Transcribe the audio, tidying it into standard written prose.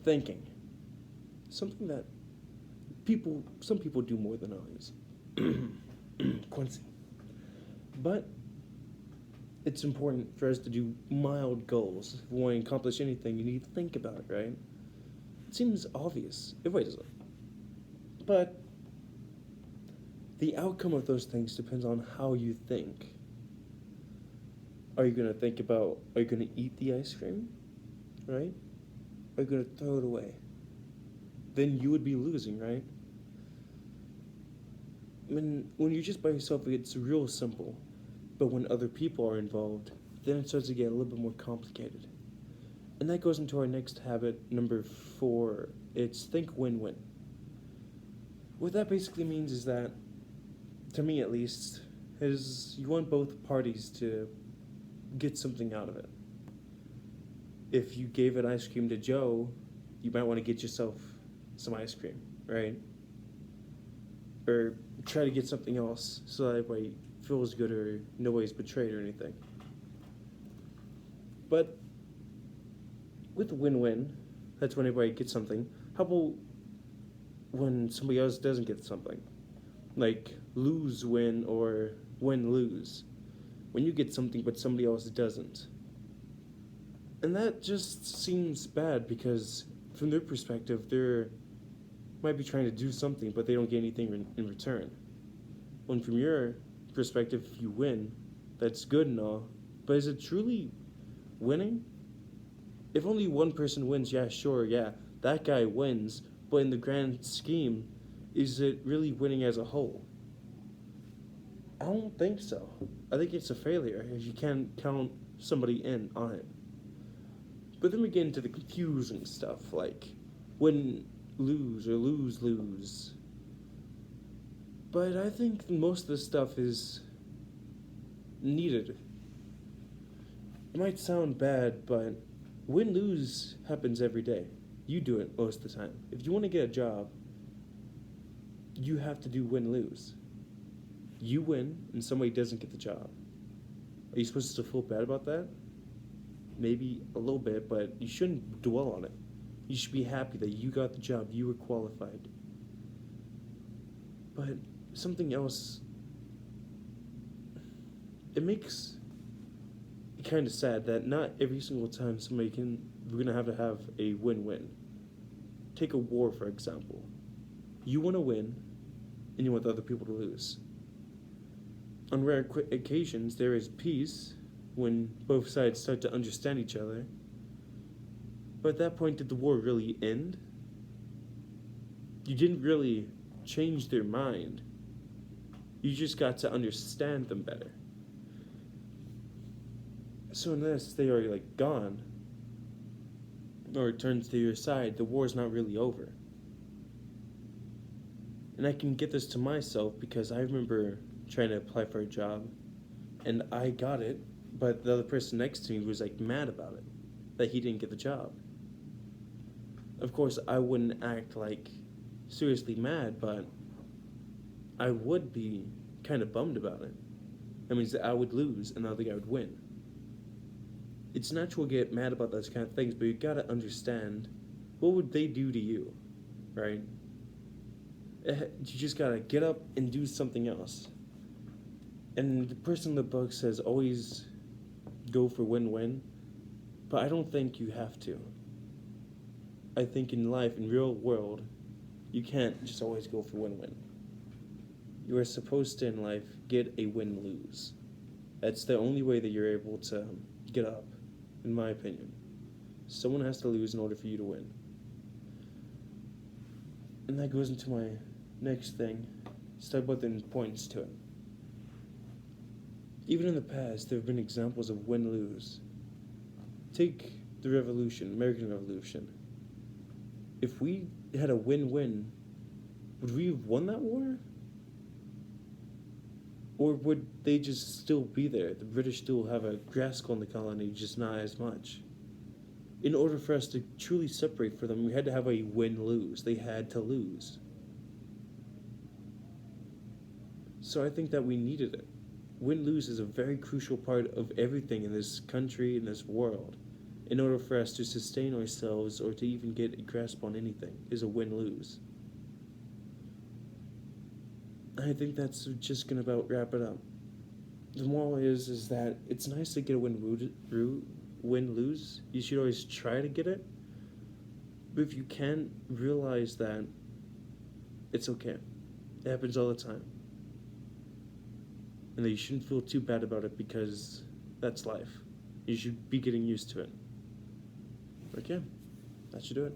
thinking. Something that some people do more than others. Quincy. But it's important for us to do mild goals. If we want to accomplish anything, you need to think about it, right? It seems obvious. Everybody does it. But the outcome of those things depends on how you think. Are you going to think about, are you going to eat the ice cream? Right? Are you going to throw it away? Then you would be losing, right? When you're just by yourself, it's real simple. But when other people are involved, then it starts to get a little bit more complicated. And that goes into our next habit, number 4. It's think win-win. What that basically means is that, to me at least, is you want both parties to get something out of it. If you gave an ice cream to Joe, you might want to get yourself some ice cream, right? Or try to get something else so that everybody feels good or nobody's betrayed or anything. But with win-win, that's when everybody gets something. How about when somebody else doesn't get something? Like lose-win or win-lose. When you get something but somebody else doesn't. And that just seems bad because from their perspective, they're might be trying to do something, but they don't get anything in return. When from your perspective, if you win, that's good and all, but is it truly winning? If only one person wins, yeah, sure, yeah, that guy wins, but in the grand scheme, is it really winning as a whole? I don't think so. I think it's a failure if you can't count somebody in on it. But then we get into the confusing stuff, like win lose or lose lose. But I think most of the stuff is needed. It might sound bad, but win lose happens every day. You do it most of the time. If you want to get a job, you have to do win lose. You win and somebody doesn't get the job. Are you supposed to feel bad about that? Maybe a little bit, but you shouldn't dwell on it. You should be happy that you got the job, you were qualified. But something else, it makes it kind of sad that not every single time we're going to have a win-win. Take a war, for example. You want to win, and you want the other people to lose. On rare occasions, there is peace when both sides start to understand each other. But at that point, did the war really end? You didn't really change their mind. You just got to understand them better. So unless they are like gone, or it turns to your side, the war's not really over. And I can get this to myself because I remember trying to apply for a job, and I got it, but the other person next to me was like mad about it, that he didn't get the job. Of course, I wouldn't act like seriously mad, but I would be kind of bummed about it. That means that I would lose and the other guy would win. It's natural to get mad about those kind of things, but you gotta understand, what would they do to you, right? You just gotta get up and do something else. And the person in the book says always go for win-win, but I don't think you have to. I think in life, in real world, you can't just always go for win-win. You are supposed to, in life, get a win-lose. That's the only way that you're able to get up, in my opinion. Someone has to lose in order for you to win. And that goes into my next thing. Let's talk about the importance to it. Even in the past, there have been examples of win-lose. Take the Revolution, American Revolution. If we had a win-win, would we have won that war? Or would they just still be there? The British still have a grasp on the colony, just not as much. In order for us to truly separate from them, we had to have a win-lose. They had to lose. So I think that we needed it. Win-lose is a very crucial part of everything in this country, in this world. in order for us to sustain ourselves or to even get a grasp on anything, is a win-lose. I think that's just gonna about wrap it up. The moral is that it's nice to get a win-lose. You should always try to get it. But if you can't, realize that it's okay. It happens all the time. And that you shouldn't feel too bad about it because that's life. You should be getting used to it. Okay, that should do it.